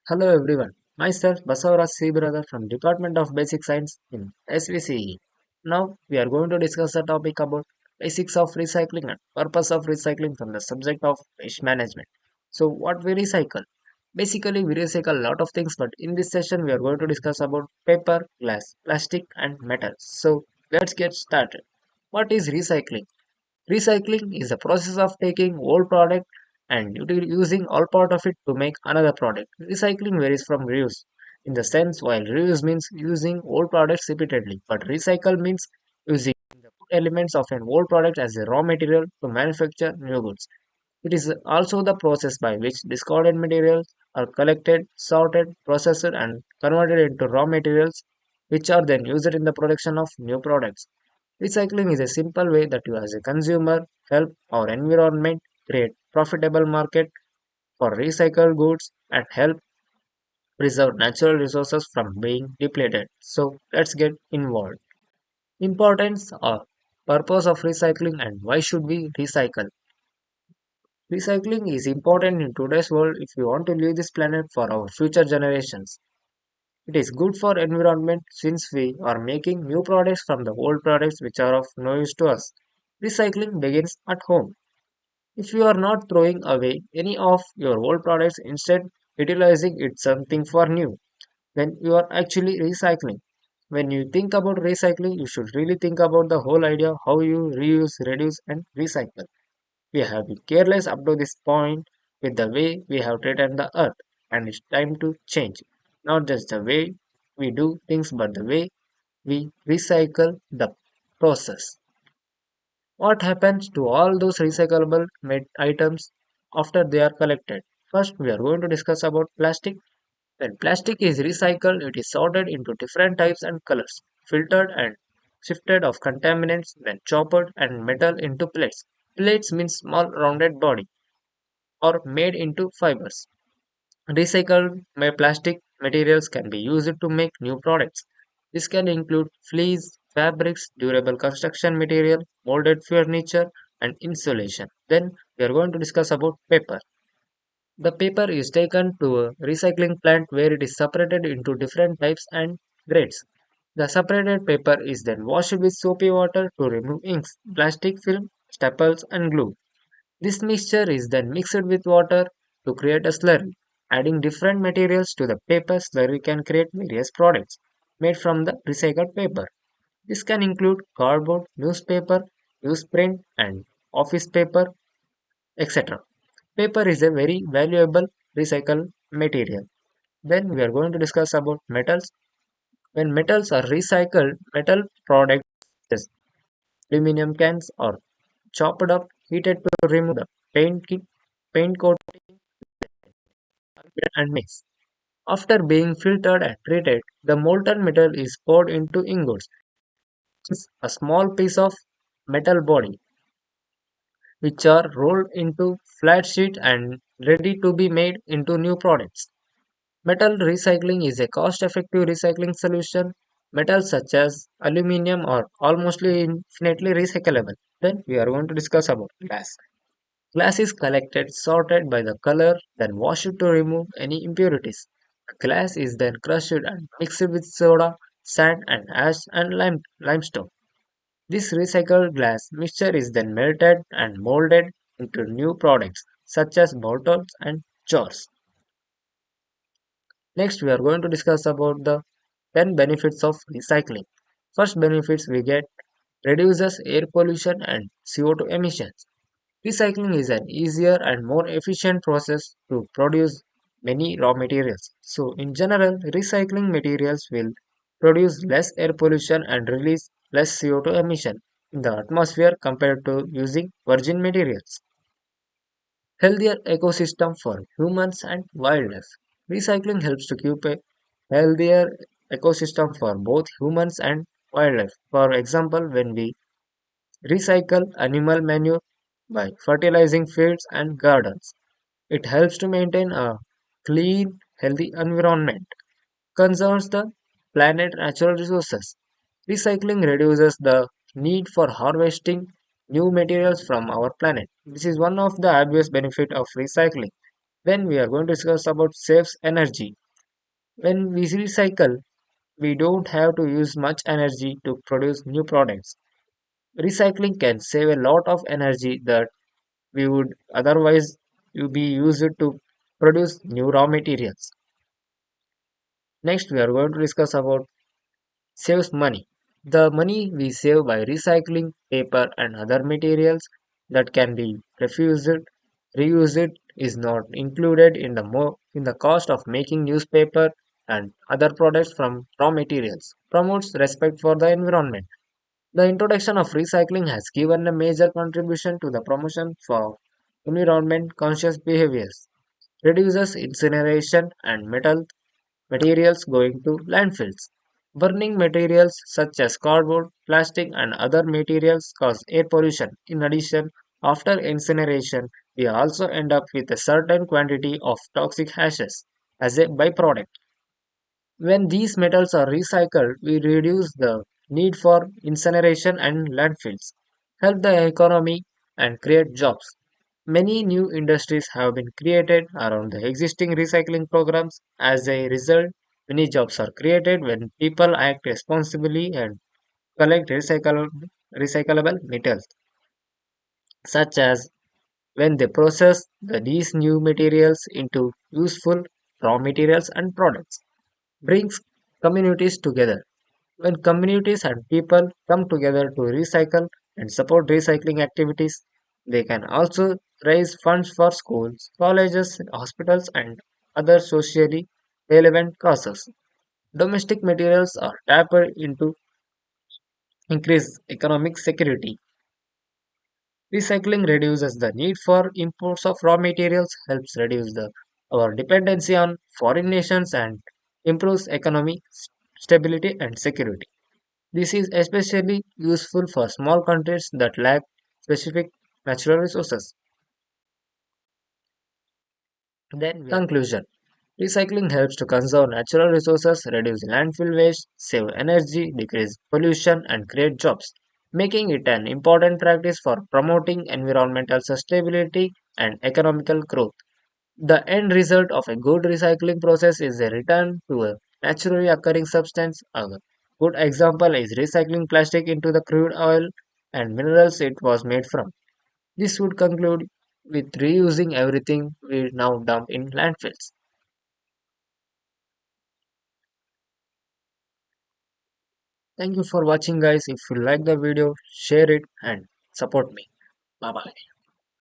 Hello everyone, myself Basavaraj C. Brother from Department of Basic Science in SVCE. Now we are going to discuss a topic about basics of recycling and purpose of recycling from the subject of waste management. So what we recycle? Basically we recycle a lot of things, but in this session we are going to discuss about paper, glass, plastic and metal. So let's get started. What is recycling? Recycling is the process of taking old product and using all part of it to make another product. Recycling varies from reuse in the sense while reuse means using old products repeatedly, but recycle means using the elements of an old product as a raw material to manufacture new goods. It is also the process by which discarded materials are collected, sorted, processed, and converted into raw materials, which are then used in the production of new products. Recycling is a simple way that you as a consumer help our environment create profitable market for recycled goods and help preserve natural resources from being depleted. So let's get involved. Importance or purpose of recycling and why should we recycle? Recycling is important in today's world if we want to leave this planet for our future generations. It is good for environment since we are making new products from the old products which are of no use to us. Recycling begins at home. If you are not throwing away any of your old products, instead utilizing it something for new, then you are actually recycling. When you think about recycling, you should really think about the whole idea of how you reuse, reduce, and recycle. We have been careless up to this point with the way we have treated the earth, and it's time to change. Not just the way we do things, but the way we recycle the process. What happens to all those recyclable items after they are collected? First, we are going to discuss about plastic. When plastic is recycled, it is sorted into different types and colors, filtered and sifted of contaminants, then chopped and metal into plates. Plates mean small rounded body or made into fibers. Recycled plastic materials can be used to make new products. This can include fleece, fabrics, durable construction material, molded furniture, and insulation. Then we are going to discuss about paper. The paper is taken to a recycling plant where it is separated into different types and grades. The separated paper is then washed with soapy water to remove inks, plastic film, staples, and glue. This mixture is then mixed with water to create a slurry. Adding different materials to the paper slurry can create various products made from the recycled paper. This can include cardboard, newspaper, newsprint, and office paper, etc. Paper is a very valuable recycled material. Then we are going to discuss about metals. When metals are recycled, metal products such as aluminum cans are chopped up, heated to remove the paint coat and mix. After being filtered and treated, the molten metal is poured into ingots, which is a small piece of metal body, which are rolled into flat sheet and ready to be made into new products. Metal recycling is a cost-effective recycling solution. Metals such as aluminum are almost infinitely recyclable. Then we are going to discuss about glass. Glass is collected, sorted by the color, then washed to remove any impurities. Glass is then crushed and mixed with soda, sand, and ash and limestone. This recycled glass mixture is then melted and molded into new products such as bottles and jars. Next, we are going to discuss about the 10 benefits of recycling. First benefits we get reduces air pollution and CO2 emissions. Recycling is an easier and more efficient process to produce many raw materials. So, in general, recycling materials will produce less air pollution and release less CO2 emission in the atmosphere compared to using virgin materials. Healthier ecosystem for humans and wildlife. Recycling helps to keep a healthier ecosystem for both humans and wildlife. For example, when we recycle animal manure by fertilizing fields and gardens, it helps to maintain a clean, healthy environment, conserves the planet's natural resources. Recycling reduces the need for harvesting new materials from our planet. This is one of the obvious benefits of recycling. Then we are going to discuss about saves energy. When we recycle, we don't have to use much energy to produce new products. Recycling can save a lot of energy that we would otherwise be used to produce new raw materials. Next, we are going to discuss about saves money. The money we save by recycling paper and other materials that can be refused, reused is not included in the cost of making newspaper and other products from raw materials. Promotes respect for the environment. The introduction of recycling has given a major contribution to the promotion for environment conscious behaviors, reduces incineration and materials going to landfills. Burning materials such as cardboard, plastic, and other materials cause air pollution. In addition, after incineration, we also end up with a certain quantity of toxic ashes as a byproduct. When these metals are recycled, we reduce the need for incineration and landfills, help the economy, and create jobs. Many new industries have been created around the existing recycling programs. As a result, many jobs are created when people act responsibly and collect recyclable metals, such as when they process these new materials into useful raw materials and products. Brings communities together. When communities and people come together to recycle and support recycling activities, they can also raise funds for schools, colleges, hospitals, and other socially relevant causes. Domestic materials are tapped into increase economic security. Recycling reduces the need for imports of raw materials, helps reduce our dependency on foreign nations, and improves economic stability and security. This is especially useful for small countries that lack specific natural resources. Conclusion. Recycling helps to conserve natural resources, reduce landfill waste, save energy, decrease pollution, and create jobs, making it an important practice for promoting environmental sustainability and economical growth. The end result of a good recycling process is a return to a naturally occurring substance. A good example is recycling plastic into the crude oil and minerals it was made from. This would conclude with reusing everything we now dump in landfills. Thank you for watching guys. If you like the video, share it and support me. Bye bye.